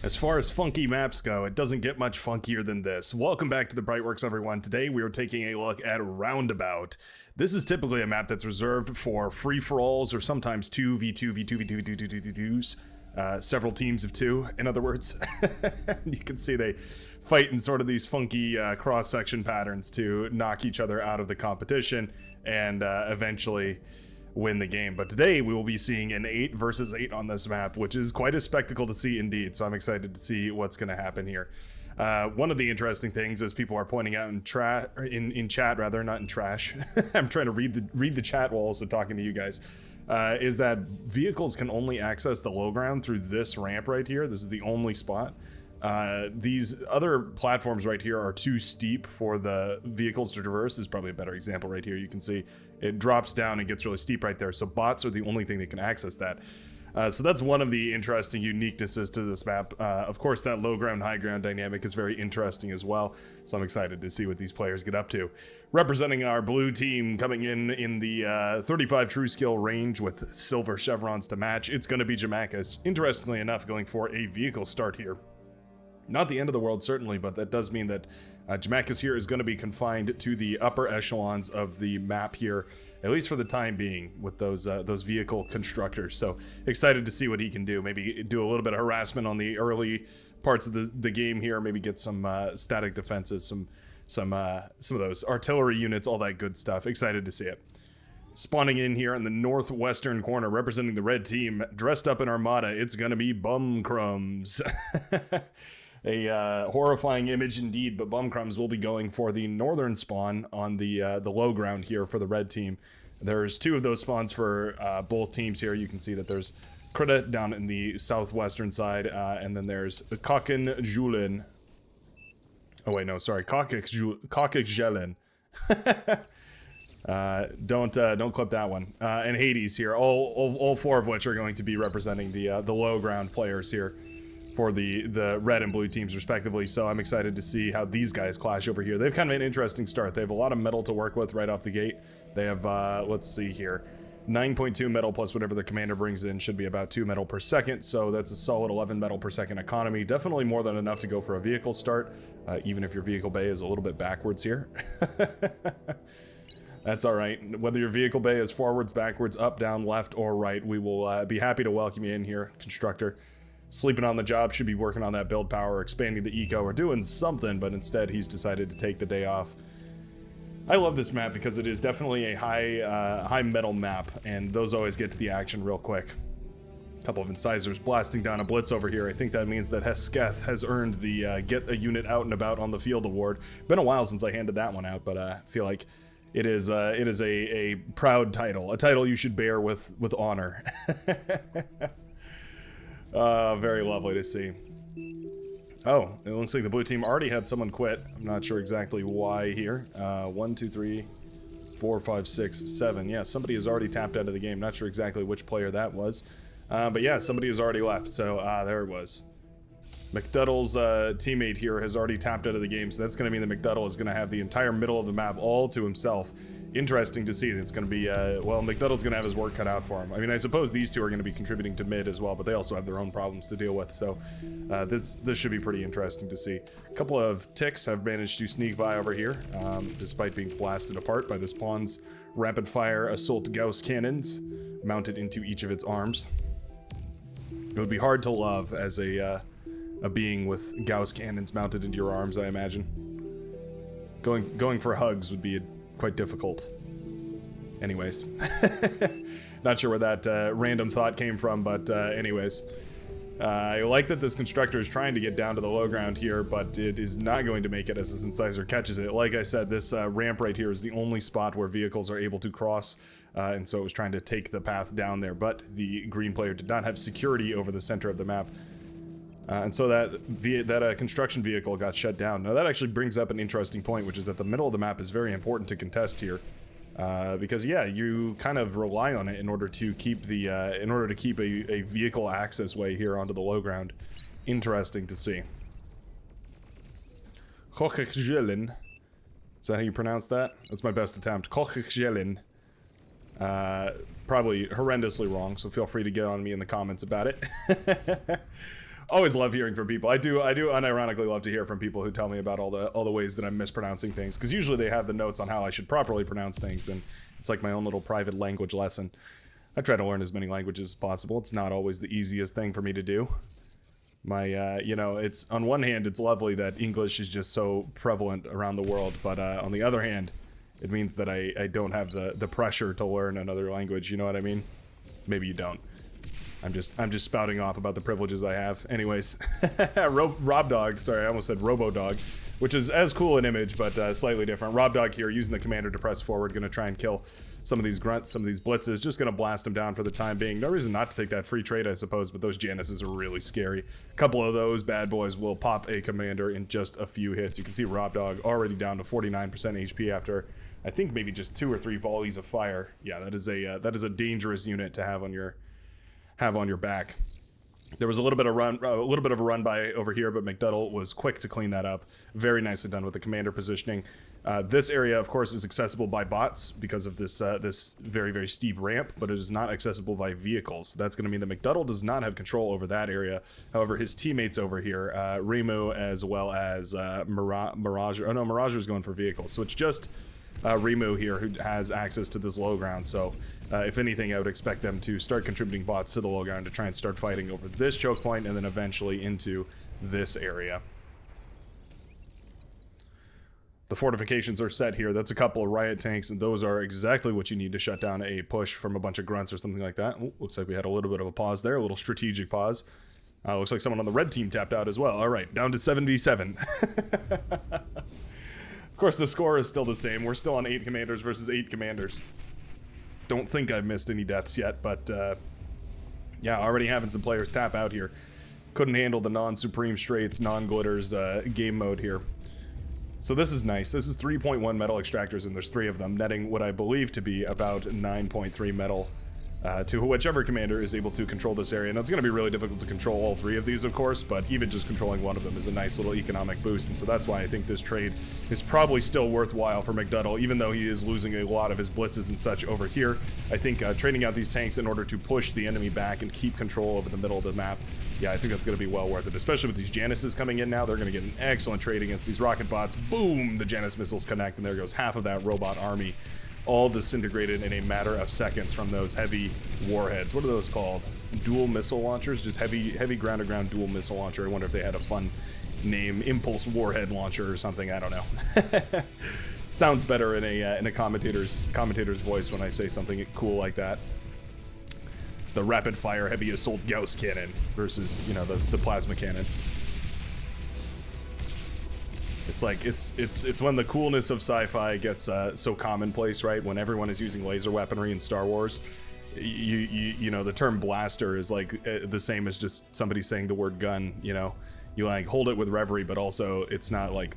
As far as funky maps go, it doesn't get much funkier than this. Welcome back to the Brightworks, everyone. Today we are taking a look at Roundabout. This is typically a map that's reserved for free-for-alls or sometimes 2v2, v2, v2, v2, v2, several teams of two, in other words. You can see they fight in sort of these funky cross-section patterns to knock each other out of the competition and eventually win the game. But today we will be seeing an 8 versus 8 on this map, which is quite a spectacle to see indeed. So I'm excited to see what's going to happen here. One of the interesting things, as people are pointing out in chat, rather, not in trash. I'm trying to read the chat while also talking to you guys. Is that vehicles can only access the low ground through this ramp right here. This is the only spot. These other platforms right here are too steep for the vehicles to traverse. This is probably a better example right here. You can see it drops down and gets really steep right there. So bots are the only thing that can access that. So that's one of the interesting uniquenesses to this map. Of course, that low ground, high ground dynamic is very interesting as well. So I'm excited to see what these players get up to. Representing our blue team, coming in the 35 true skill range with silver chevrons to match, it's going to be Jamakis. Interestingly enough, going for a vehicle start here. Not the end of the world, certainly, but that does mean that Jamakis here is going to be confined to the upper echelons of the map here, at least for the time being, with those vehicle constructors. So excited to see what he can do. Maybe do a little bit of harassment on the early parts of the game here. Maybe get some static defenses, some of those artillery units, all that good stuff. Excited to see it. Spawning in here in the northwestern corner, representing the red team, dressed up in Armada, it's going to be Bum Crumbs. A horrifying image indeed, but Bumcrumbs will be going for the northern spawn on the low ground here for the red team. There's two of those spawns for both teams here. You can see that there's Krita down in the southwestern side, and then there's Kaken-Julen. Oh wait, no, sorry, Kakik-Jelen. Don't clip that one. And Hades here, all four of which are going to be representing the low ground players here for the red and blue teams respectively. So I'm excited to see how these guys clash over here. They've kind of an interesting start. They have a lot of metal to work with right off the gate. They have, let's see here, 9.2 metal plus whatever the commander brings in should be about 2 metal per second. So that's a solid 11 metal per second economy. Definitely more than enough to go for a vehicle start, even if your vehicle bay is a little bit backwards here. That's all right. Whether your vehicle bay is forwards, backwards, up, down, left, or right, we will be happy to welcome you in here, constructor. Sleeping on the job, should be working on that build power, expanding the eco, or doing something, but instead he's decided to take the day off. I love this map because it is definitely a high metal map, and those always get to the action real quick. A couple of incisors blasting down a blitz over here. I think that means that Hesketh has earned the Get a Unit Out and About on the Field award. Been a while since I handed that one out, but I feel like it is a proud title, a title you should bear with honor. Very lovely to see. Oh, it looks like the blue team already had someone quit. I'm not sure exactly why here. 1, 2, 3, 4, 5, 6, 7. Yeah, somebody has already tapped out of the game. Not sure exactly which player that was. But yeah, somebody has already left. So there it was. McDuddle's teammate here has already tapped out of the game. So that's going to mean that McDuddle is going to have the entire middle of the map all to himself. Interesting to see. It's going to be, well, McDuddle's going to have his work cut out for him. I mean, I suppose these two are going to be contributing to mid as well, but they also have their own problems to deal with. So this should be pretty interesting to see. A couple of ticks have managed to sneak by over here, despite being blasted apart by the spawn's rapid-fire assault Gauss cannons mounted into each of its arms. It would be hard to love as a being with Gauss cannons mounted into your arms, I imagine. Going for hugs would be quite difficult. Anyways. Not sure where that random thought came from, but anyways. I like that this constructor is trying to get down to the low ground here, but it is not going to make it as this incisor catches it. Like I said, this ramp right here is the only spot where vehicles are able to cross, and so it was trying to take the path down there, but the green player did not have security over the center of the map. And so that construction vehicle got shut down. Now that actually brings up an interesting point, which is that the middle of the map is very important to contest here, because yeah, you kind of rely on it in order to keep the a vehicle access way here onto the low ground. Interesting to see. Kokekjelen. Is that how you pronounce that? That's my best attempt. Kokekjelen. Probably horrendously wrong, so feel free to get on me in the comments about it. Always love hearing from people. I do unironically love to hear from people who tell me about all the ways that I'm mispronouncing things, because usually they have the notes on how I should properly pronounce things, and it's like my own little private language lesson. I try to learn as many languages as possible. It's not always the easiest thing for me to do. My, you know, it's on one hand, it's lovely that English is just so prevalent around the world, but on the other hand, it means that I don't have the pressure to learn another language. You know what I mean? Maybe you don't. I'm just spouting off about the privileges I have. Anyways, Rob Dog, sorry, I almost said Robo Dog, which is as cool an image, but slightly different. Rob Dog here, using the commander to press forward, going to try and kill some of these grunts, some of these blitzes, just going to blast them down for the time being. No reason not to take that free trade, I suppose, but those Januses are really scary. A couple of those bad boys will pop a commander in just a few hits. You can see Rob Dog already down to 49% HP after, I think, maybe just 2 or 3 volleys of fire. Yeah, that is a dangerous unit to have on your back. There was a little bit of a run by over here, but McDuddle was quick to clean that up. Very nicely done with the commander positioning. This area, of course, is accessible by bots because of this this very, very steep ramp, but it is not accessible by vehicles. So that's going to mean that McDuddle does not have control over that area. However, his teammates over here, Remu as well as Mirage. Oh no, Mirage is going for vehicles. So it's just Remu here who has access to this low ground. So if anything, I would expect them to start contributing bots to the low ground to try and start fighting over this choke point and then eventually into this area. The fortifications are set here. That's a couple of riot tanks, and those are exactly what you need to shut down a push from a bunch of grunts or something like that. Ooh, looks like we had a little bit of a pause there, a little strategic pause. Looks like someone on the red team tapped out as well. All right, down to 77. Of course, the score is still the same. We're still on 8 commanders versus 8 commanders. Don't think I've missed any deaths yet, but yeah, already having some players tap out here. Couldn't handle the non-supreme straits, non-glitters game mode here. So this is nice. This is 3.1 metal extractors, and there's 3 of them, netting what I believe to be about 9.3 metal to whichever commander is able to control this area. Now, it's going to be really difficult to control all 3 of these, of course, but even just controlling one of them is a nice little economic boost, and so that's why I think this trade is probably still worthwhile for McDuddle, even though he is losing a lot of his blitzes and such over here. I think trading out these tanks in order to push the enemy back and keep control over the middle of the map, yeah, I think that's going to be well worth it, especially with these Januses coming in now. They're going to get an excellent trade against these rocket bots. Boom! The Janus missiles connect, and there goes half of that robot army, all disintegrated in a matter of seconds from those heavy warheads. What are those called? Dual missile launchers? Just heavy ground-to-ground dual missile launcher. I wonder if they had a fun name, impulse warhead launcher or something. I don't know. Sounds better in a commentator's voice when I say something cool like that. The rapid fire heavy assault Gauss cannon versus, you know, the plasma cannon. It's like it's when the coolness of sci-fi gets so commonplace, right? When everyone is using laser weaponry in Star Wars, you know, the term blaster is like the same as just somebody saying the word gun. You know, you like hold it with reverie, but also it's not like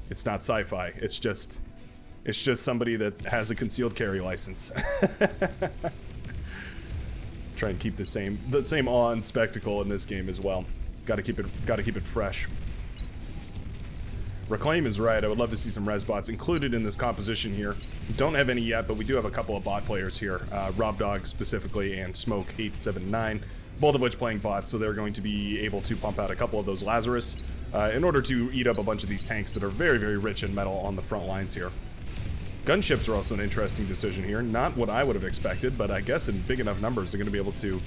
it's not sci-fi. It's just somebody that has a concealed carry license. Try and keep the same awe and spectacle in this game as well. Got to keep it fresh. Reclaim is right. I would love to see some res bots included in this composition here. Don't have any yet, but we do have a couple of bot players here. Rob Dog specifically and Smoke879, both of which playing bots, so they're going to be able to pump out a couple of those Lazarus in order to eat up a bunch of these tanks that are very, very rich in metal on the front lines here. Gunships are also an interesting decision here. Not what I would have expected, but I guess in big enough numbers they're going to be able to,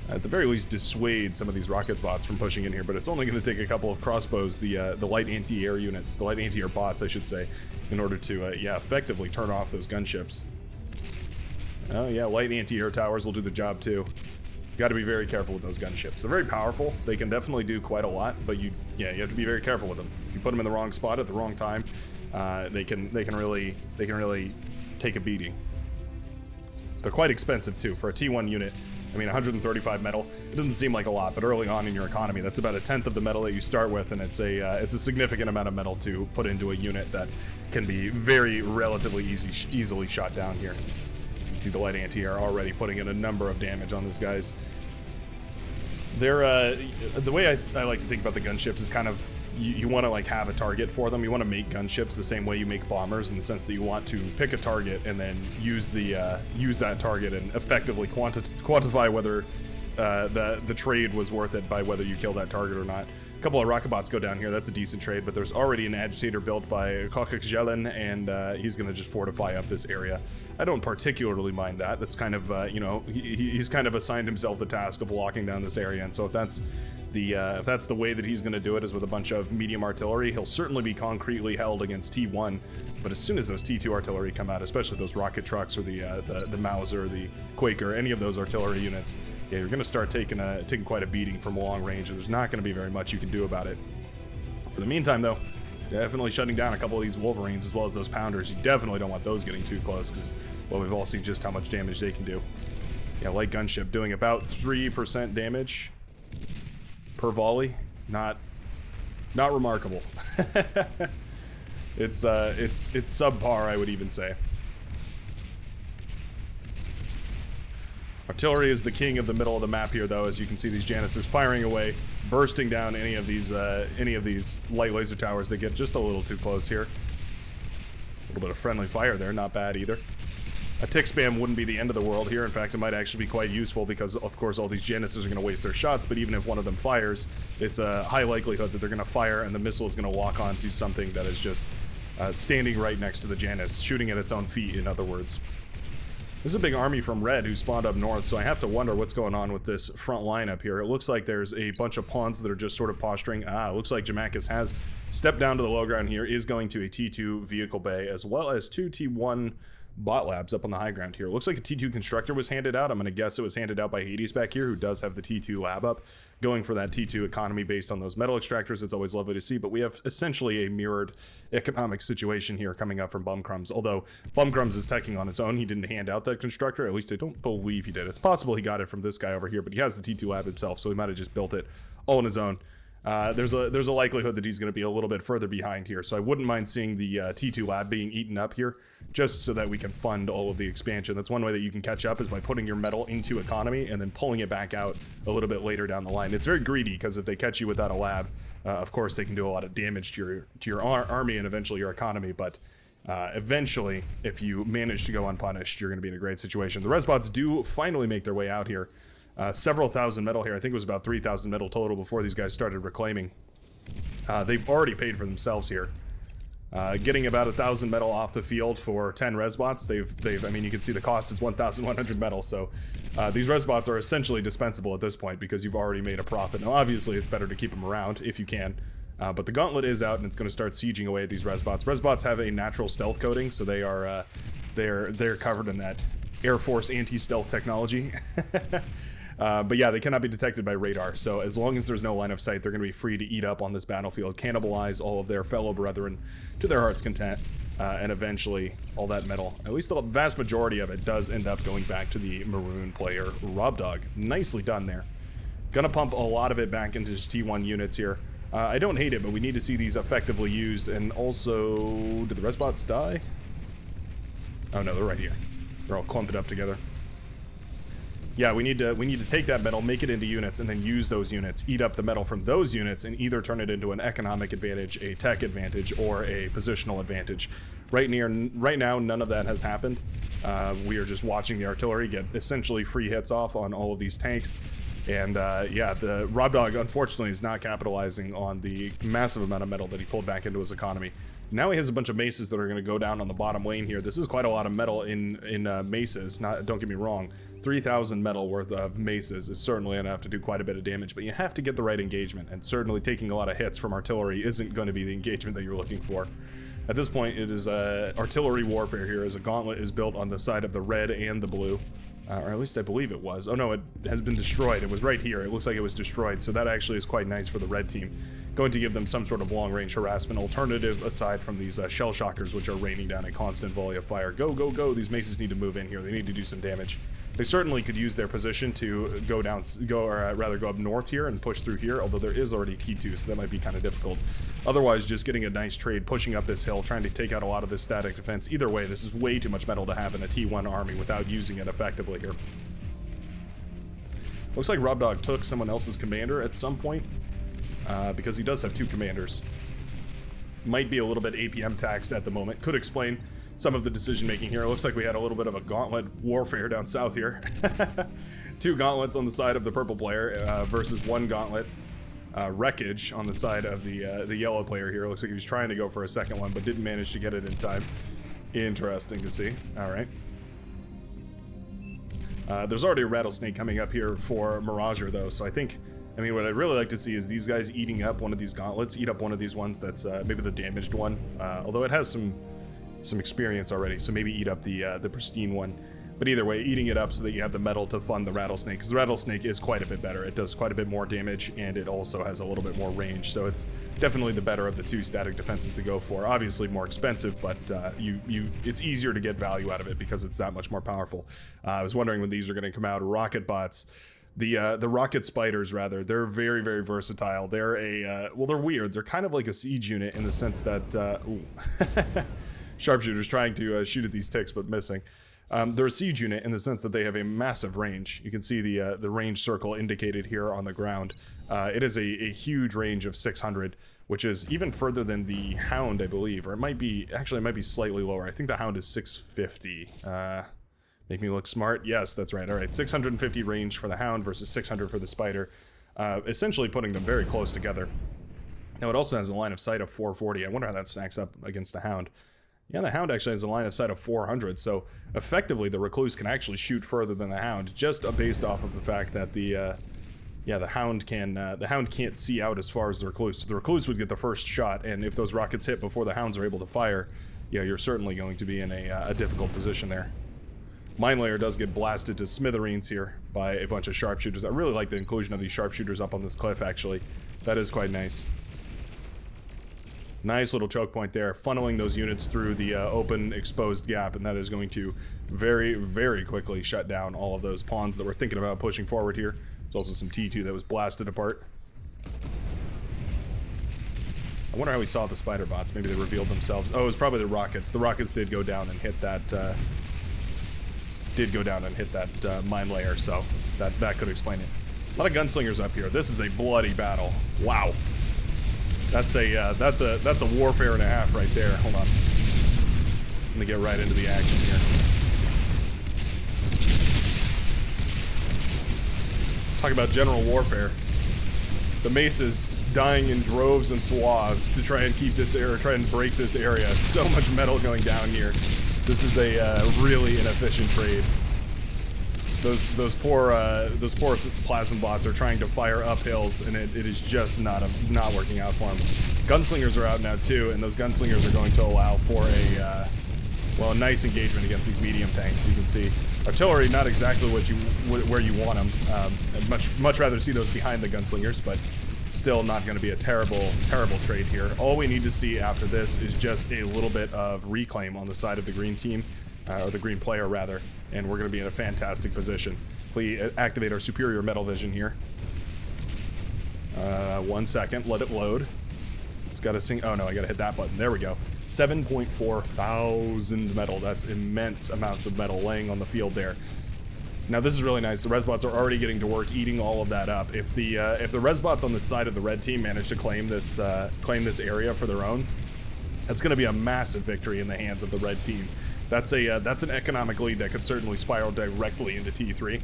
at the very least, dissuade some of these rocket bots from pushing in here. But it's only going to take a couple of crossbows, the light anti-air units, the light anti-air bots, I should say, in order to, yeah, effectively turn off those gunships. Oh yeah, light anti-air towers will do the job too. Got to be very careful with those gunships. They're very powerful. They can definitely do quite a lot, but you have to be very careful with them. If you put them in the wrong spot at the wrong time, they can really take a beating. They're quite expensive too for a T1 unit. I mean, 135 metal, it doesn't seem like a lot, but early on in your economy, that's about 1/10 of the metal that you start with, and it's a significant amount of metal to put into a unit that can be relatively easily shot down here. As you can see, the light anti-air already putting in a number of damage on these guys. They're the way I like to think about the gunships is kind of you want to like have a target for them. You want to make gunships the same way you make bombers, in the sense that you want to pick a target and then use that target and effectively quantify whether the trade was worth it by whether you kill that target or not. A couple of rocket bots go down here. That's a decent trade, but there's already an agitator built by Kokakjelen, and he's going to just fortify up this area. I don't particularly mind that. That's kind of, you know, he's kind of assigned himself the task of locking down this area, and so if that's the way that he's going to do it, is with a bunch of medium artillery, he'll certainly be concretely held against T1. But as soon as those T2 artillery come out, especially those rocket trucks or the Mauser, the Quaker, any of those artillery units, yeah, you're going to start taking quite a beating from long range, and there's not going to be very much you can do about it. For the meantime, though, definitely shutting down a couple of these Wolverines as well as those Pounders. You definitely don't want those getting too close, because, well, we've all seen just how much damage they can do. Yeah, light gunship doing about 3% damage per volley. Not remarkable. It's subpar, I would even say. Artillery is the king of the middle of the map here, though. As you can see, these Janisses firing away, bursting down any of these light laser towers that get just a little too close here. A little bit of friendly fire there, not bad either. A tick spam wouldn't be the end of the world here. In fact, it might actually be quite useful because, of course, all these Janisses are going to waste their shots, but even if one of them fires, it's a high likelihood that they're going to fire and the missile is going to lock onto something that is just standing right next to the Janus, shooting at its own feet, in other words. This is a big army from Red who spawned up north, so I have to wonder what's going on with this front line up here. It looks like there's a bunch of pawns that are just sort of posturing. It looks like Jamakis has stepped down to the low ground here, is going to a T2 vehicle bay, as well as 2 T1 bot labs up on the high ground here. It looks like a T2 constructor was handed out. I'm going to guess it was handed out by Hades back here, who does have the T2 lab up, going for that T2 economy based on those metal extractors. It's always lovely to see, but we have essentially a mirrored economic situation here coming up from Bumcrumbs. Although Bumcrumbs is teching on his own, he didn't hand out that constructor. At least I don't believe he did. It's possible he got it from this guy over here, but he has the T2 lab himself, so he might have just built it all on his own. There's a likelihood that he's going to be a little bit further behind here, so I wouldn't mind seeing the T2 lab being eaten up here, just so that we can fund all of the expansion. That's one way that you can catch up, is by putting your metal into economy and then pulling it back out a little bit later down the line. It's very greedy, because if they catch you without a lab, of course they can do a lot of damage to your army and eventually your economy, but eventually, if you manage to go unpunished, you're going to be in a great situation. The Resbots do finally make their way out here. Several thousand metal here. I think it was about 3,000 metal total before these guys started reclaiming. They've already paid for themselves here. Getting about 1,000 metal off the field for 10 Resbots. I mean, you can see the cost is 1,100 metal, so these Resbots are essentially dispensable at this point because you've already made a profit. Now, obviously, it's better to keep them around if you can, but the Gauntlet is out and it's going to start sieging away at these Resbots. Resbots have a natural stealth coating, so they are they're covered in that Air Force anti-stealth technology. But yeah, they cannot be detected by radar, so as long as there's no line of sight, they're going to be free to eat up on this battlefield, cannibalize all of their fellow brethren to their heart's content, and eventually all that metal, at least the vast majority of it, does end up going back to the Maroon player, Rob Dog. Nicely done there. Gonna pump a lot of it back into his T1 units here. I don't hate it, but we need to see these effectively used, and also, did the Resbots die? Oh no, they're right here. They're all clumped up together. Yeah, we need to take that metal, make it into units, and then use those units, eat up the metal from those units, and either turn it into an economic advantage, a tech advantage, or a positional advantage. Right now, none of that has happened. We are just watching the artillery get essentially free hits off on all of these tanks. And yeah, the Rob Dog, unfortunately, is not capitalizing on the massive amount of metal that he pulled back into his economy. Now he has a bunch of maces that are going to go down on the bottom lane here. This is quite a lot of metal in maces. Don't get me wrong. 3,000 metal worth of maces is certainly enough to do quite a bit of damage, but you have to get the right engagement, and certainly taking a lot of hits from artillery isn't going to be the engagement that you're looking for. At this point, it is artillery warfare here, as a gauntlet is built on the side of the red and the blue. Or at least I believe it was. Oh no, it has been destroyed. It was right here. It looks like it was destroyed, so that actually is quite nice for the red team. Going to give them some sort of long-range harassment alternative aside from these shell shockers, which are raining down a constant volley of fire. Go, go, go. These maces need to move in here. They need to do some damage. They certainly could use their position to go up north here and push through here, although there is already T2, so that might be kind of difficult. Otherwise, just getting a nice trade, pushing up this hill, trying to take out a lot of this static defense. Either way, this is way too much metal to have in a T1 army without using it effectively here. Looks like Rob Dog took someone else's commander at some point, because he does have two commanders. Might be a little bit APM taxed at the moment. Could explain some of the decision making here. It looks like we had a little bit of a gauntlet warfare down south here. 2 gauntlets on the side of the purple player versus 1 gauntlet wreckage on the side of the yellow player here. It looks like he was trying to go for a second one, but didn't manage to get it in time. Interesting to see. All right. There's already a rattlesnake coming up here for Mirager, though, so I mean, what I'd really like to see is these guys eating up one of these gauntlets, eat up one of these ones that's maybe the damaged one, although it has some experience already, so maybe eat up the pristine one. But either way, eating it up so that you have the metal to fund the rattlesnake, because the rattlesnake is quite a bit better. It does quite a bit more damage, and it also has a little bit more range, so it's definitely the better of the 2 static defenses to go for. Obviously more expensive, but it's easier to get value out of it because it's that much more powerful. I was wondering when these are going to come out. Rocket bots. The rocket spiders, rather, they're very, very versatile. They're well, they're weird. They're kind of like a siege unit in the sense that sharpshooters trying to shoot at these ticks but missing. They're a siege unit in the sense that they have a massive range. You can see the range circle indicated here on the ground. It is a huge range of 600, which is even further than the Hound, I believe, or it might be slightly lower. I think the Hound is 650. Make me look smart. Yes, that's right. All right, 650 range for the Hound versus 600 for the Spider, essentially putting them very close together. Now it also has a line of sight of 440. I wonder how that stacks up against the Hound. Yeah, the Hound actually has a line of sight of 400, so effectively the Recluse can actually shoot further than the Hound, just based off of the fact that the Hound can't see out as far as the Recluse. So the Recluse would get the first shot, and if those rockets hit before the Hounds are able to fire, you're certainly going to be in a difficult position there. Mine Layer does get blasted to smithereens here by a bunch of sharpshooters. I really like the inclusion of these sharpshooters up on this cliff, actually. That is quite nice. Nice little choke point there, funneling those units through the open exposed gap, and that is going to very, very quickly shut down all of those pawns that we're thinking about pushing forward here. There's also some T2 that was blasted apart. I wonder how we saw the spider bots. Maybe they revealed themselves. Oh, it was probably the rockets. The rockets did go down and hit that mine layer, so that could explain it. A lot of gunslingers up here. This is a bloody battle. Wow. That's a warfare and a half right there. Hold on. Let me get right into the action here. Talk about general warfare. The maces dying in droves and swaths to try and keep this area, try and break this area. So much metal going down here. This is a really inefficient trade. Those poor plasma bots are trying to fire up hills, and it is just not working out for them. Gunslingers are out now too, and those gunslingers are going to allow for a nice engagement against these medium tanks. You can see artillery not exactly where you want them. I'd much rather see those behind the gunslingers, but still not going to be a terrible trade here. All we need to see after this is just a little bit of reclaim on the side of the green team, or the green player rather, and we're going to be in a fantastic position. If we activate our superior metal vision here. 1 second, let it load. It's got to sing. Oh no, I got to hit that button. There we go. 7.4 thousand metal. That's immense amounts of metal laying on the field there. Now this is really nice. The resbots are already getting to work eating all of that up. If the resbots on the side of the red team manage to claim this area for their own, that's going to be a massive victory in the hands of the red team. That's an economic lead that could certainly spiral directly into T3.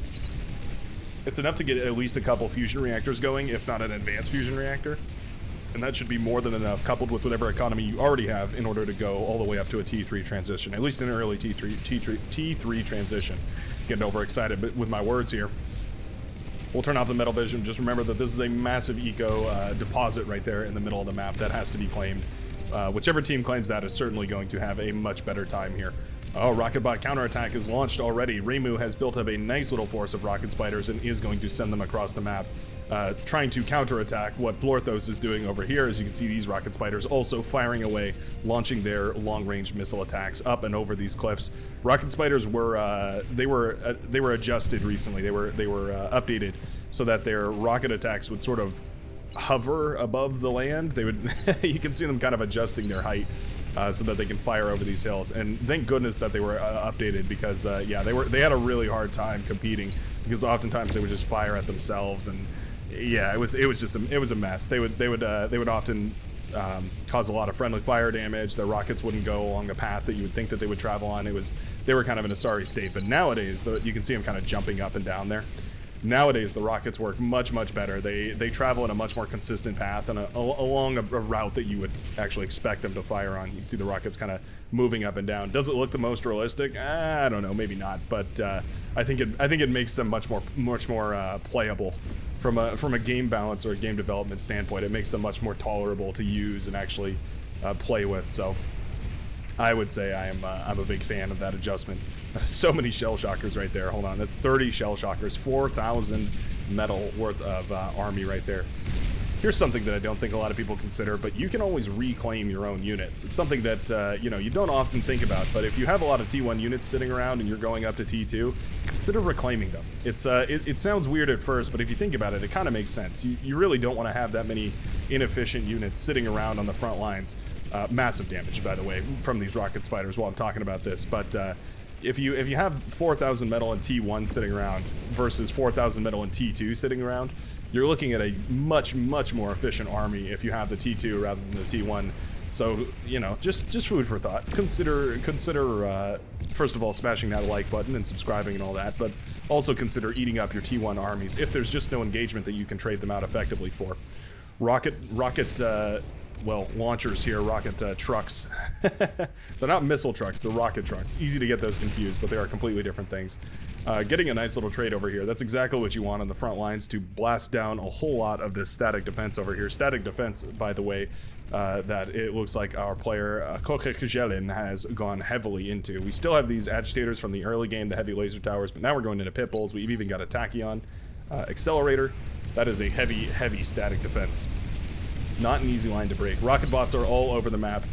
It's enough to get at least a couple fusion reactors going, if not an advanced fusion reactor. And that should be more than enough, coupled with whatever economy you already have, in order to go all the way up to a T3 transition, at least an early T3 transition. Getting overexcited with my words here. We'll turn off the metal vision. Just remember that this is a massive eco deposit right there in the middle of the map that has to be claimed. Whichever team claims that is certainly going to have a much better time here. Oh, Rocketbot counterattack is launched already. Reimu has built up a nice little force of rocket spiders and is going to send them across the map, trying to counterattack what Blorthos is doing over here. As you can see, these rocket spiders also firing away, launching their long-range missile attacks up and over these cliffs. Rocket spiders were they were adjusted recently. They were updated so that their rocket attacks would sort of hover above the land. They would you can see them kind of adjusting their height so that they can fire over these hills, and thank goodness that they were updated, because yeah, they had a really hard time competing, because oftentimes they would just fire at themselves, and yeah, it was a mess. They would often cause a lot of friendly fire damage. The rockets wouldn't go along the path that you would think that they would travel on. They were kind of in a sorry state. But nowadays, you can see them kind of jumping up and down there. Nowadays, the rockets work much, much better. They travel in a much more consistent path and along a route that you would actually expect them to fire on. You can see the rockets kind of moving up and down. Does it look the most realistic? I don't know, maybe not. But I think it makes them much more playable from a game balance or a game development standpoint. It makes them much more tolerable to use and actually play with. So I would say I'm a big fan of that adjustment. So many shell shockers right there. Hold on, that's 30 shell shockers, 4,000 metal worth of army right there. Here's something that I don't think a lot of people consider, but you can always reclaim your own units. It's something that you don't often think about, but if you have a lot of T1 units sitting around and you're going up to T2, consider reclaiming them. It sounds weird at first, but if you think about it, it kind of makes sense. You really don't want to have that many inefficient units sitting around on the front lines. Massive damage, by the way, from these rocket spiders while I'm talking about this, but if you have 4,000 metal in T1 sitting around versus 4,000 metal in T2 sitting around, you're looking at a much more efficient army if you have the T2 rather than the T1. So, just food for thought. Consider first of all smashing that like button and subscribing and all that, but also consider eating up your T1 armies if there's just no engagement that you can trade them out effectively for. Rocket launchers here, rocket trucks. They're not missile trucks, they're rocket trucks. Easy to get those confused, but they are completely different things. Getting a nice little trade over here. That's exactly what you want on the front lines to blast down a whole lot of this static defense over here. Static defense, by the way, that it looks like our player Kokekelin has gone heavily into. We still have these agitators from the early game, the heavy laser towers, but now we're going into pit bulls. We've even got a tachyon accelerator. That is a heavy static defense. Not an easy line to break. Rocket bots are all over the map,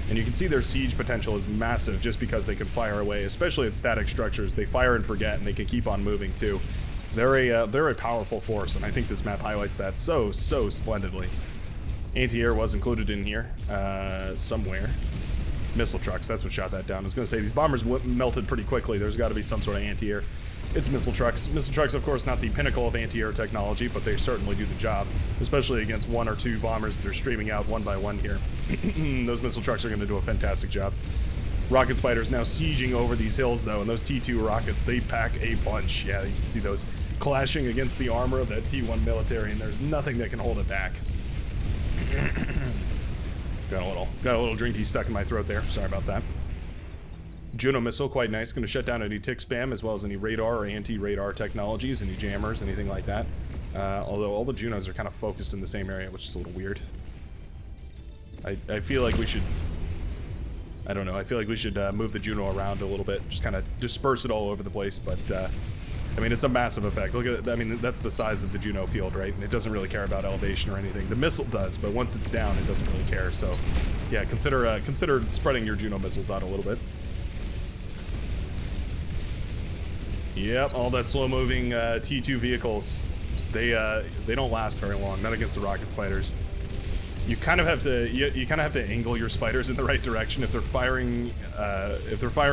and you can see their siege potential is massive just because they can fire away, especially at static structures. They fire and forget, and they can keep on moving too. They're a powerful force, and I think this map highlights that so splendidly. Anti-air was included in here somewhere. Missile trucks, that's what shot that down. I was going to say, these bombers melted pretty quickly. There's got to be some sort of anti-air. It's missile trucks. Missile trucks, of course, not the pinnacle of anti-air technology, but they certainly do the job, especially against one or two bombers that are streaming out one by one here. Those missile trucks are going to do a fantastic job. Rocket spiders now sieging over these hills, though, and those T2 rockets, they pack a punch. Yeah, you can see those clashing against the armor of that T1 military, and there's nothing that can hold it back. Got a little drinky stuck in my throat there. Sorry about that. Juno missile, quite nice. Going to shut down any tick spam as well as any radar or anti-radar technologies, any jammers, anything like that. Although all the Junos are kind of focused in the same area, which is a little weird. I feel like we should... I don't know. I feel like we should move the Juno around a little bit. Just kind of disperse it all over the place. But, I mean, it's a massive effect. Look at that. I mean, that's the size of the Juno field, right? And it doesn't really care about elevation or anything. The missile does, but once it's down, it doesn't really care. So, yeah, consider spreading your Juno missiles out a little bit. Yep, all that slow-moving T2 vehicles, they don't last very long. Not against the rocket spiders. You kind of have to angle your spiders in the right direction. If they're firing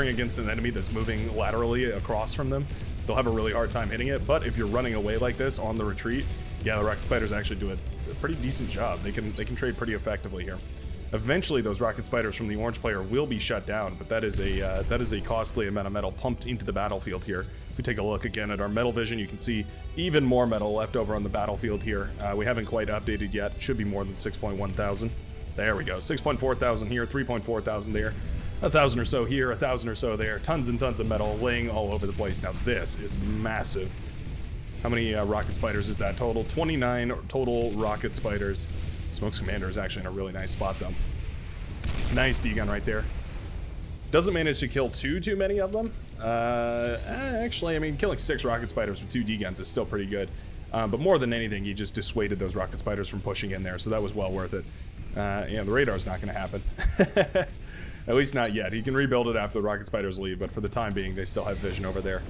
against an enemy that's moving laterally across from them, they'll have a really hard time hitting it. But if you're running away like this on the retreat, yeah, the rocket spiders actually do a pretty decent job. They can trade pretty effectively here. Eventually, those rocket spiders from the orange player will be shut down, but that is a costly amount of metal pumped into the battlefield here. If we take a look again at our metal vision, you can see even more metal left over on the battlefield here. We haven't quite updated yet. It should be more than 6.1 thousand. There we go. 6.4 thousand here, 3.4 thousand there, 1,000 or so here, 1,000 or so there. Tons and tons of metal laying all over the place. Now this is massive. How many rocket spiders is that total? 29 total rocket spiders. Smoke's Commander is actually in a really nice spot, though. Nice D-gun right there. Doesn't manage to kill too many of them. Actually, I mean, killing 6 rocket spiders with 2 D-guns is still pretty good. But more than anything, he just dissuaded those rocket spiders from pushing in there, so that was well worth it. The radar's not going to happen. At least not yet. He can rebuild it after the rocket spiders leave, but for the time being, they still have vision over there.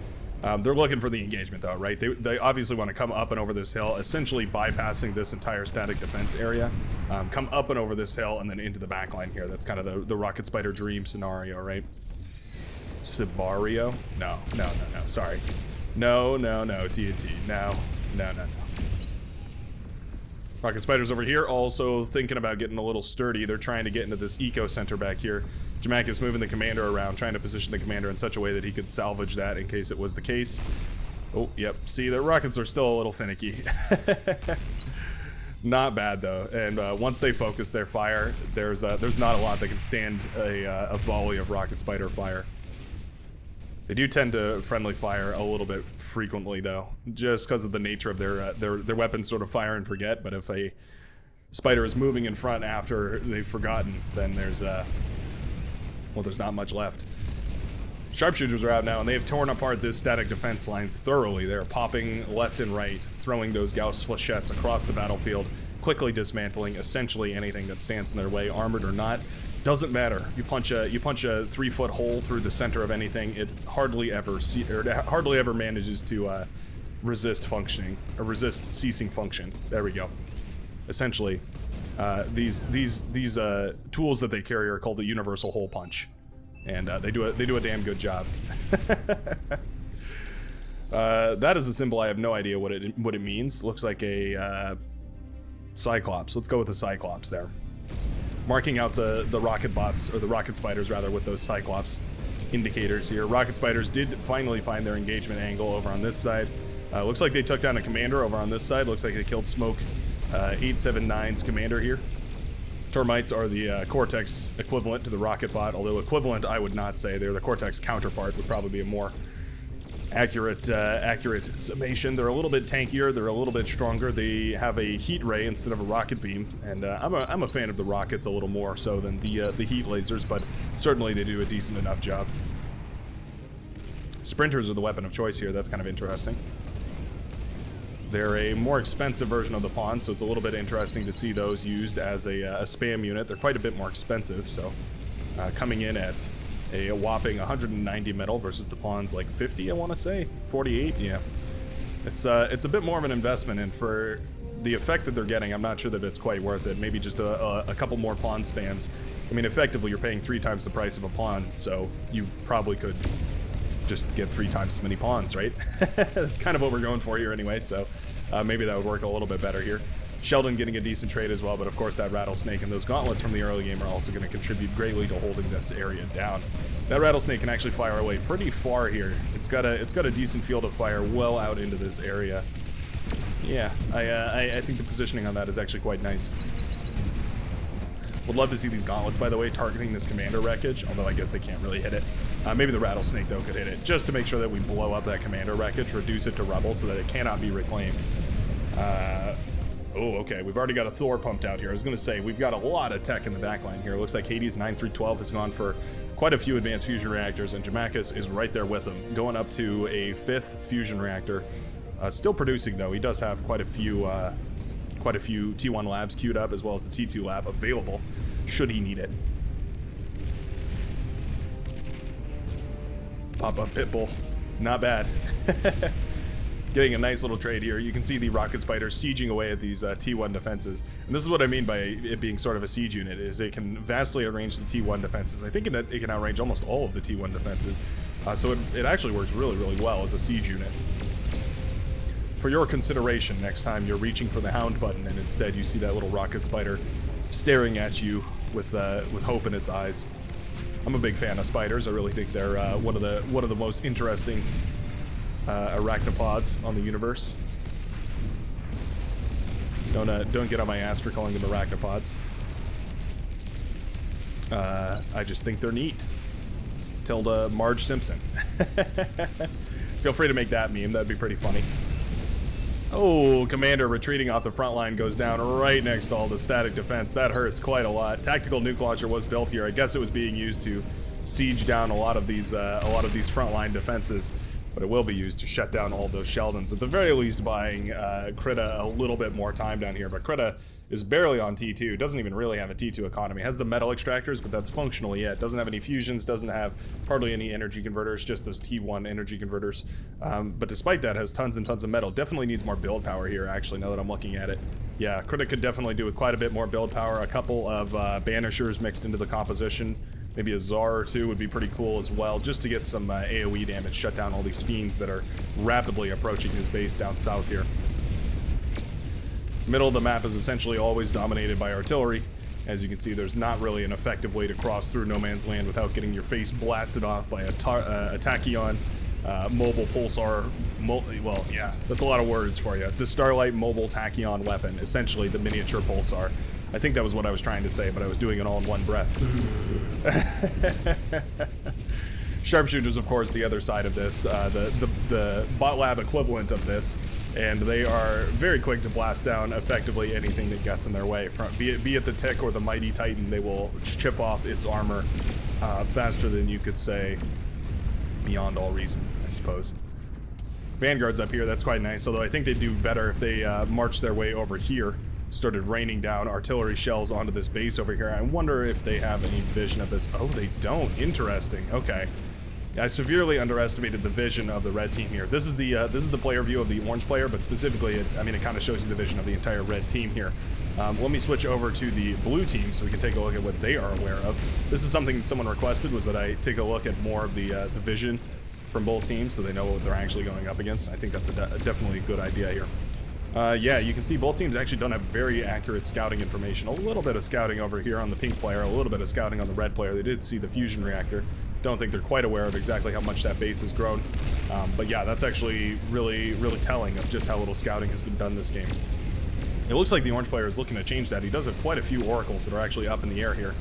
They're looking for the engagement, though, right? They obviously want to come up and over this hill, essentially bypassing this entire static defense area. Come up and over this hill and then into the back line here. That's kind of the rocket spider dream scenario, right? Sibario? No. Sorry. No. TNT. No. Rocket Spiders over here also thinking about getting a little sturdy. They're trying to get into this eco center back here. Jamak is moving the commander around, trying to position the commander in such a way that he could salvage that in case it was the case. Oh, yep. See, the rockets are still a little finicky. Not bad though, and once they focus their fire, there's not a lot that can stand a volley of Rocket Spider fire. They do tend to friendly fire a little bit frequently though, just because of the nature of their weapons sort of fire and forget. But if a spider is moving in front after they've forgotten, then there's not much left. Sharpshooters are out now, and they have torn apart this static defense line thoroughly. They're popping left and right, throwing those Gauss flechettes across the battlefield, quickly dismantling essentially anything that stands in their way, armored or not. Doesn't matter. You punch a 3-foot hole through the center of anything, it hardly ever manages to resist functioning or resist ceasing function. There we go. Essentially, these tools that they carry are called the universal hole punch. And they do a damn good job. That is a symbol. I have no idea what it means. Looks like a Cyclops. Let's go with the Cyclops there. Marking out the rocket bots, or the rocket spiders rather, with those Cyclops indicators here. Rocket spiders did finally find their engagement angle over on this side. Looks like they took down a commander over on this side. Looks like they killed Smoke 879's commander here. Termites are the Cortex equivalent to the rocket bot, although equivalent I would not say. They're the Cortex counterpart, would probably be a more accurate summation. They're a little bit tankier, they're a little bit stronger. They have a heat ray instead of a rocket beam, and I'm a fan of the rockets a little more so than the heat lasers, but certainly they do a decent enough job. Sprinters are the weapon of choice here. That's kind of interesting. They're a more expensive version of the pawn, so it's a little bit interesting to see those used as a spam unit. They're quite a bit more expensive, so coming in at a whopping 190 metal versus the pawn's like 50, I want to say, 48. Yeah, it's a bit more of an investment, and for the effect that they're getting, I'm not sure that it's quite worth it. Maybe just a couple more pawn spams. I mean, effectively, you're paying 3 times the price of a pawn, so you probably could just get 3 times as many pawns, right? That's kind of what we're going for here anyway, so maybe that would work a little bit better here. Sheldon getting a decent trade as well, but of course that Rattlesnake and those gauntlets from the early game are also going to contribute greatly to holding this area down. That Rattlesnake can actually fire away pretty far here. It's got a decent field of fire well out into this area. Yeah, I think the positioning on that is actually quite nice. Would love to see these gauntlets, by the way, targeting this commander wreckage, although I guess they can't really hit it. Maybe the Rattlesnake, though, could hit it, just to make sure that we blow up that commander wreckage, reduce it to rubble so that it cannot be reclaimed. Oh, okay, we've already got a Thor pumped out here. I was going to say, we've got a lot of tech in the backline here. It looks like Hades 9-12 has gone for quite a few advanced fusion reactors, and Jamakis is right there with him, going up to a 5th fusion reactor. Still producing, though. He does have quite a few T1 labs queued up, as well as the T2 lab available should he need it. Pop-up Pitbull, not bad. Getting a nice little trade here. You can see the rocket spiders sieging away at these T1 defenses, and this is what I mean by it being sort of a siege unit, is it can vastly outrange the T1 defenses. I think it can outrange almost all of the T1 defenses, so it actually works really, really well as a siege unit. For your consideration, next time you're reaching for the hound button and instead you see that little rocket spider staring at you with hope in its eyes. I'm a big fan of spiders. I really think they're one of the most interesting arachnopods on the universe. Don't get on my ass for calling them arachnopods. I just think they're neat. Tilda Marge Simpson. Feel free to make that meme. That'd be pretty funny. Oh, commander retreating off the front line goes down right next to all the static defense. That hurts quite a lot. Tactical nuke launcher was built here. I guess it was being used to siege down a lot of these frontline defenses, but it will be used to shut down all those Sheldons. At the very least, buying Krita a little bit more time down here. But Krita is barely on T2. Doesn't even really have a T2 economy. Has the metal extractors, but that's functionally it. Doesn't have any fusions. Doesn't have hardly any energy converters. Just those T1 energy converters. But despite that, has tons and tons of metal. Definitely needs more build power here. Actually, now that I'm looking at it, yeah, Krita could definitely do with quite a bit more build power. A couple of banishers mixed into the composition. Maybe a Tsar or two would be pretty cool as well, just to get some AoE damage, shut down all these fiends that are rapidly approaching his base down south here. Middle of the map is essentially always dominated by artillery. As you can see, there's not really an effective way to cross through no man's land without getting your face blasted off by a tachyon mobile pulsar. Well, yeah, that's a lot of words for you. The Starlight mobile tachyon weapon, essentially the miniature pulsar. I think that was what I was trying to say, but I was doing it all in one breath. Sharpshooters, of course, the other side of this, the bot lab equivalent of this, and they are very quick to blast down effectively anything that gets in their way. Be it the Tick or the Mighty Titan, they will chip off its armor faster than you could say beyond all reason, I suppose. Vanguards up here, that's quite nice, although I think they'd do better if they marched their way over here, started raining down artillery shells onto this base over here. I wonder if they have any vision of this. Oh, they don't. Interesting. Okay. I severely underestimated the vision of the red team here. This is the player view of the orange player, but specifically, it kind of shows you the vision of the entire red team here. Let me switch over to the blue team so we can take a look at what they are aware of. This is something that someone requested, was that I take a look at more of the vision from both teams so they know what they're actually going up against. I think that's definitely a good idea here. Yeah, you can see both teams actually don't have very accurate scouting information. A little bit of scouting over here on the pink player, a little bit of scouting on the red player. They did see the fusion reactor. Don't think they're quite aware of exactly how much that base has grown. But yeah, that's actually really, really telling of just how little scouting has been done this game. It looks like the orange player is looking to change that. He does have quite a few oracles that are actually up in the air here.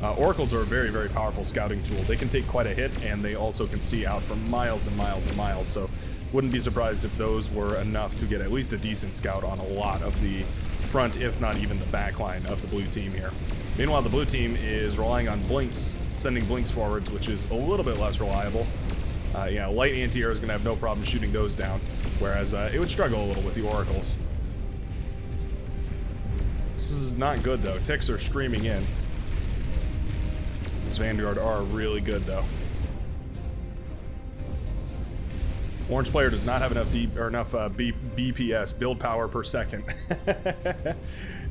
Oracles are a very, very powerful scouting tool. They can take quite a hit, and they also can see out for miles and miles and miles. So wouldn't be surprised if those were enough to get at least a decent scout on a lot of the front, if not even the back line of the blue team here. Meanwhile, the blue team is relying on blinks, sending blinks forwards, which is a little bit less reliable. Yeah, light anti-air is going to have no problem shooting those down, whereas it would struggle a little with the oracles. This is not good, though. Ticks are streaming in. These Vanguard are really good, though. Orange player does not have enough BPS, build power per second,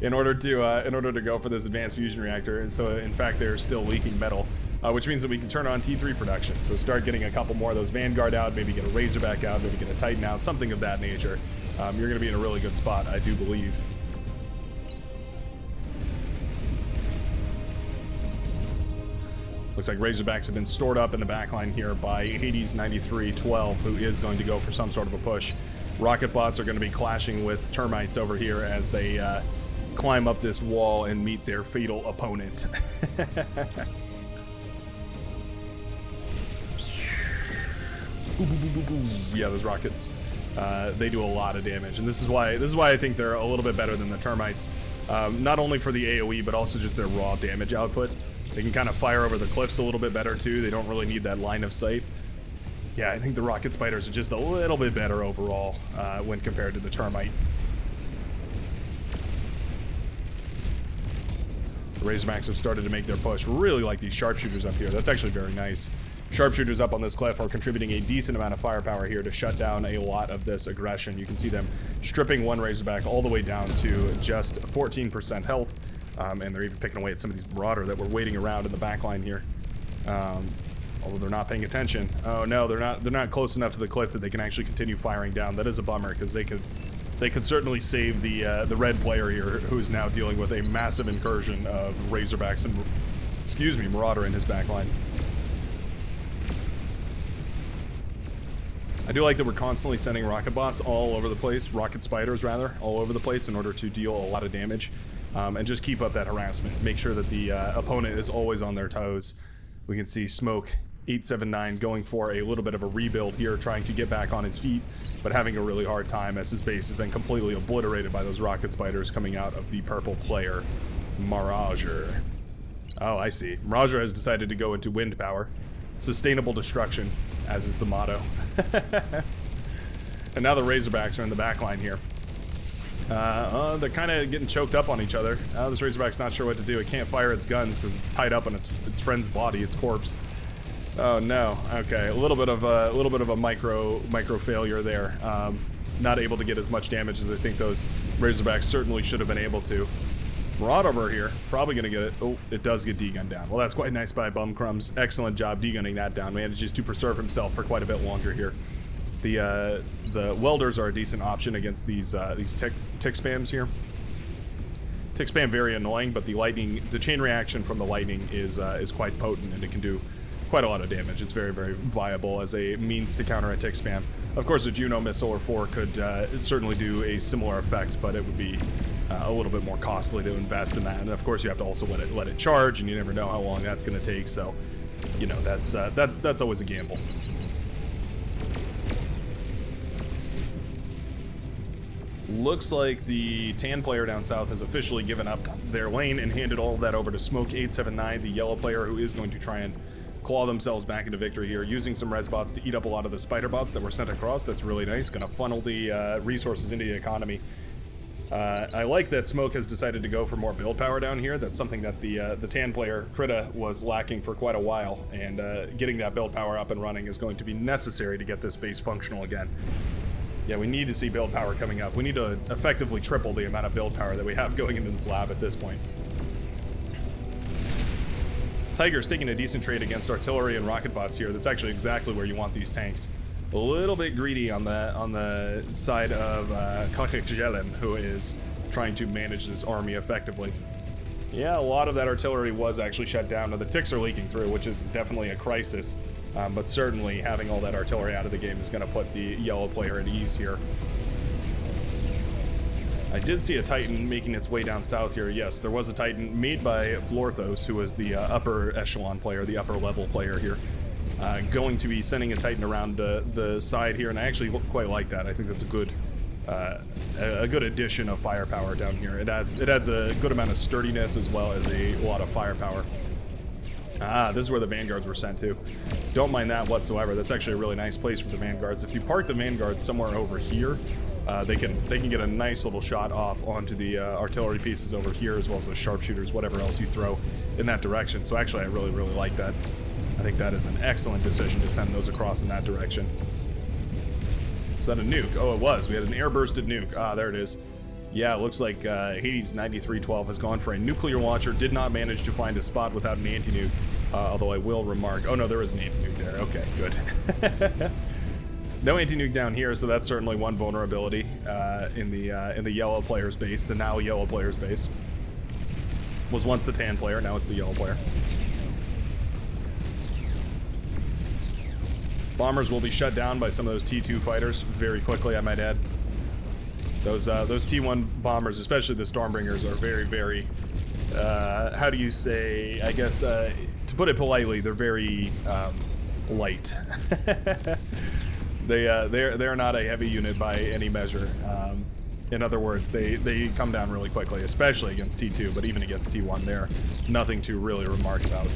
in order to go for this advanced fusion reactor, and so in fact they're still leaking metal, which means that we can turn on T3 production. So start getting a couple more of those Vanguard out, maybe get a Razorback out, maybe get a Titan out, something of that nature. You're going to be in a really good spot, I do believe. Looks like Razorbacks have been stored up in the backline here by Hades 9312, who is going to go for some sort of a push. Rocket bots are going to be clashing with termites over here as they climb up this wall and meet their fatal opponent. Yeah, those rockets, they do a lot of damage, and this is why I think they're a little bit better than the termites. Not only for the AoE, but also just their raw damage output. They can kind of fire over the cliffs a little bit better too. They don't really need that line of sight. Yeah, I think the rocket spiders are just a little bit better overall when compared to the termite. The Razorbacks have started to make their push. Really like these sharpshooters up here. That's actually very nice. Sharpshooters up on this cliff are contributing a decent amount of firepower here to shut down a lot of this aggression. You can see them stripping one Razorback all the way down to just 14% health. And they're even picking away at some of these Marauder that were waiting around in the back line here. Although they're not paying attention. Oh no, they're not close enough to the cliff that they can actually continue firing down. That is a bummer, because they could certainly save the red player here, who is now dealing with a massive incursion of Razorbacks and Marauder in his back line. I do like that we're constantly sending rocket bots all over the place, rocket spiders rather, all over the place in order to deal a lot of damage. And just keep up that harassment. Make sure that the opponent is always on their toes. We can see Smoke 879 going for a little bit of a rebuild here, trying to get back on his feet, but having a really hard time as his base has been completely obliterated by those rocket spiders coming out of the purple player, Mirager. Oh, I see. Mirager has decided to go into wind power. Sustainable destruction, as is the motto. And now the Razorbacks are in the back line here. They're kind of getting choked up on each other. This Razorback's not sure what to do. It can't fire its guns because it's tied up on its friend's body, its corpse. Oh no. Okay, a little bit of a micro failure there. Not able to get as much damage as I think those Razorbacks certainly should have been able to. Marauder over here, probably gonna get it. Oh, it does get D-gunned down. Well, that's quite nice by Bumcrumbs. Excellent job D-gunning that down. Manages to preserve himself for quite a bit longer here. The welders are a decent option against these tick spams here. Tick spam very annoying, but the chain reaction from the lightning is quite potent, and it can do quite a lot of damage. It's very, very viable as a means to counter a tick spam. Of course, a Juno missile or 4 could certainly do a similar effect, but it would be a little bit more costly to invest in that. And of course, you have to also let it charge, and you never know how long that's going to take. So, you know, that's always a gamble. Looks like the tan player down south has officially given up their lane and handed all of that over to Smoke879, the yellow player, who is going to try and claw themselves back into victory here, using some res bots to eat up a lot of the spider bots that were sent across. That's really nice. Going to funnel the resources into the economy. I like that Smoke has decided to go for more build power down here. That's something that the tan player, Krita, was lacking for quite a while, and getting that build power up and running is going to be necessary to get this base functional again. Yeah, we need to see build power coming up. We need to effectively triple the amount of build power that we have going into this lab at this point. Tiger's taking a decent trade against artillery and rocket bots here. That's actually exactly where you want these tanks. A little bit greedy on the side of Kakekjelen, who is trying to manage this army effectively. Yeah, a lot of that artillery was actually shut down. Now the ticks are leaking through, which is definitely a crisis. But certainly having all that artillery out of the game is going to put the yellow player at ease here. I did see a Titan making its way down south here. Yes, there was a Titan made by Blorthos, who was the upper echelon player, the upper level player here. Going to be sending a Titan around the side here, and I actually quite like that. I think that's a good addition of firepower down here. It adds a good amount of sturdiness as well as a lot of firepower. Ah, this is where the Vanguards were sent to. Don't mind that whatsoever. That's actually a really nice place for the Vanguards. If you park the Vanguards somewhere over here, they can get a nice little shot off onto the artillery pieces over here, as well as the sharpshooters, whatever else you throw in that direction. So actually, I really, really like that. I think that is an excellent decision to send those across in that direction. Was that a nuke? Oh, it was. We had an air-bursted nuke. Ah, there it is. Yeah, it looks like Hades 9312 has gone for a nuclear launcher, did not manage to find a spot without an anti-nuke, although I will remark... Oh no, there is an anti-nuke there. Okay, good. No anti-nuke down here, so that's certainly one vulnerability in the yellow player's base, the now yellow player's base. Was once the tan player, now it's the yellow player. Bombers will be shut down by some of those T2 fighters very quickly, I might add. Those T1 bombers, especially the Stormbringers, are very, very, how do you say, I guess, to put it politely, they're very light. They're not a heavy unit by any measure. In other words, they come down really quickly, especially against T2, but even against T1, they're nothing to really remark about.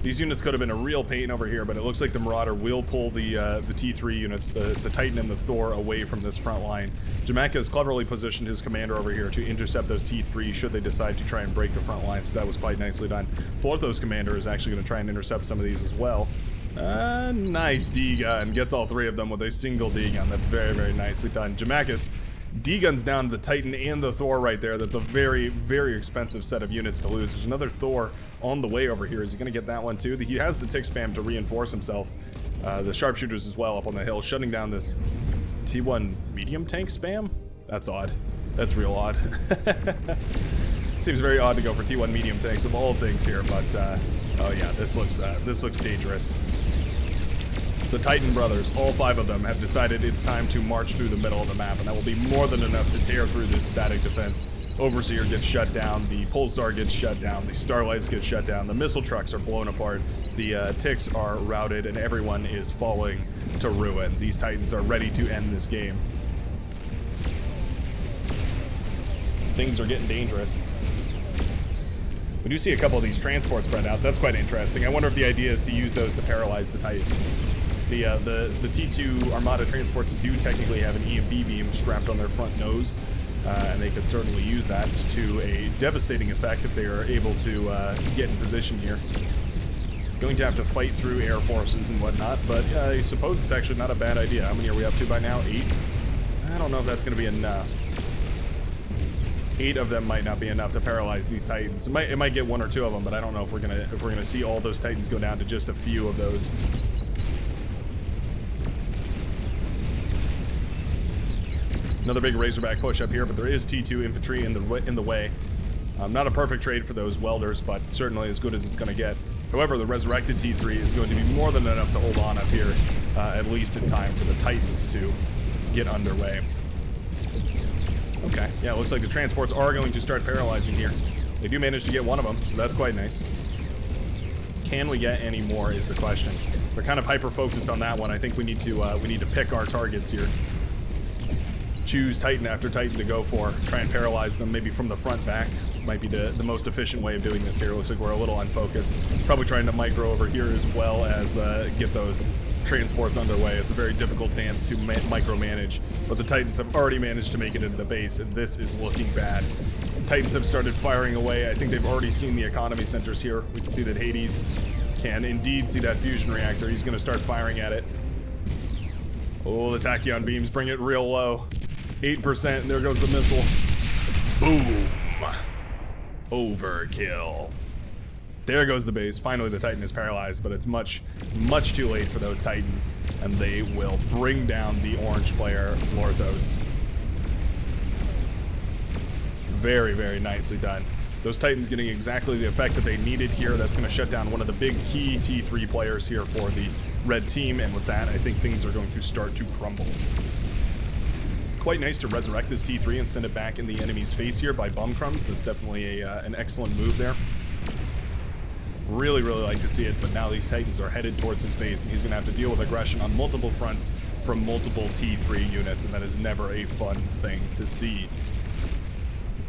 These units could have been a real pain over here, but it looks like the Marauder will pull the T3 units, the Titan and the Thor, away from this front line. Jamek has cleverly positioned his commander over here to intercept those T3 should they decide to try and break the front line, so that was quite nicely done. Blorthos' commander is actually going to try and intercept some of these as well. Nice D-gun. Gets all three of them with a single D-gun. That's very, very nicely done. Jamakis D-guns down the Titan and the Thor right there. That's a very, very expensive set of units to lose. There's another Thor on the way over here. Is he going to get that one too? He has the tick spam to reinforce himself. The sharpshooters as well up on the hill, shutting down this T1 medium tank spam? That's odd. That's real odd. Seems very odd to go for T1 medium tanks of all things here, but oh yeah, this looks dangerous. The Titan brothers, all 5 of them, have decided it's time to march through the middle of the map, and that will be more than enough to tear through this static defense. Overseer gets shut down, the Pulsar gets shut down, the Starlights get shut down, the missile trucks are blown apart, the ticks are routed, and everyone is falling to ruin. These Titans are ready to end this game. Things are getting dangerous. We do see a couple of these transports spread out. That's quite interesting. I wonder if the idea is to use those to paralyze the Titans. The T2 Armada transports do technically have an EMP beam strapped on their front nose, and they could certainly use that to a devastating effect if they are able to get in position here. Going to have to fight through air forces and whatnot, but I suppose it's actually not a bad idea. How many are we up to by now? 8? I don't know if that's going to be enough. 8 of them might not be enough to paralyze these Titans. It might get 1 or 2 of them, but I don't know if we're gonna see all those Titans go down to just a few of those. Another big Razorback push up here, but there is T2 infantry in the way. Not a perfect trade for those welders, but certainly as good as it's going to get. However, the resurrected T3 is going to be more than enough to hold on up here, at least in time for the Titans to get underway. Okay, yeah, it looks like the transports are going to start paralyzing here. They do manage to get one of them, so that's quite nice. Can we get any more is the question. We're kind of hyper-focused on that one. I think we need to pick our targets here. Choose Titan after Titan to go for. Try and paralyze them, maybe from the front back. Might be the most efficient way of doing this here. Looks like we're a little unfocused. Probably trying to micro over here as well as get those transports underway. It's a very difficult dance to micromanage, but the Titans have already managed to make it into the base, and this is looking bad. Titans have started firing away. I think they've already seen the economy centers here. We can see that Hades can indeed see that fusion reactor. He's going to start firing at it. Oh, the tachyon beams bring it real low. 8%, and there goes the missile. Boom. Overkill. There goes the base. Finally, the Titan is paralyzed, but it's much, much too late for those Titans, and they will bring down the orange player, Lorthos. Very, very nicely done. Those Titans getting exactly the effect that they needed here. That's going to shut down one of the big key T3 players here for the red team, and with that, I think things are going to start to crumble. Quite nice to resurrect this T3 and send it back in the enemy's face here by Bum Crumbs. That's definitely an excellent move there. Really, really like to see it, but now these Titans are headed towards his base, and he's going to have to deal with aggression on multiple fronts from multiple T3 units, and that is never a fun thing to see.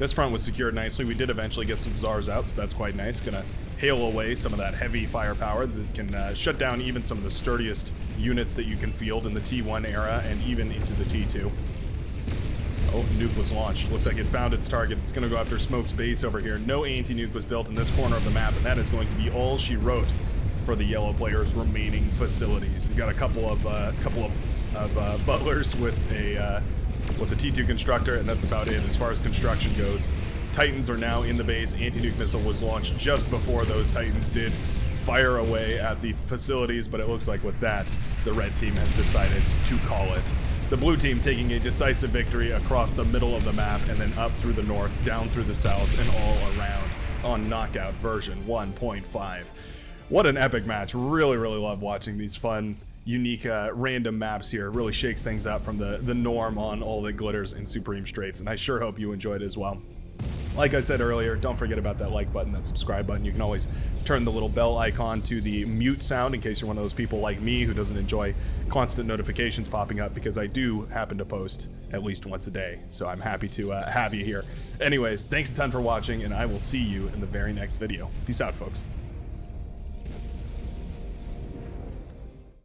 This front was secured nicely. We did eventually get some Czars out, so that's quite nice. Gonna hail away some of that heavy firepower that can shut down even some of the sturdiest units that you can field in the T1 era and even into the T2. Oh, nuke was launched. Looks like it found its target. It's going to go after Smoke's base over here. No anti-nuke was built in this corner of the map, and that is going to be all she wrote for the yellow player's remaining facilities. He's got a couple of butlers with the T2 constructor, and that's about it as far as construction goes. The Titans are now in the base. Anti-nuke missile was launched just before those Titans did fire away at the facilities, but it looks like with that, the red team has decided to call it. The blue team taking a decisive victory across the middle of the map and then up through the north, down through the south, and all around on Knockout version 1.5. What an epic match. Really, really love watching these fun, unique, random maps here. It really shakes things up from the norm on all that glitters in Supreme Straits, and I sure hope you enjoyed as well. Like I said earlier, don't forget about that like button, that subscribe button. You can always turn the little bell icon to the mute sound in case you're one of those people like me who doesn't enjoy constant notifications popping up, because I do happen to post at least once a day, so I'm happy to have you here. Anyways, thanks a ton for watching, and I will see you in the very next video. Peace out, folks.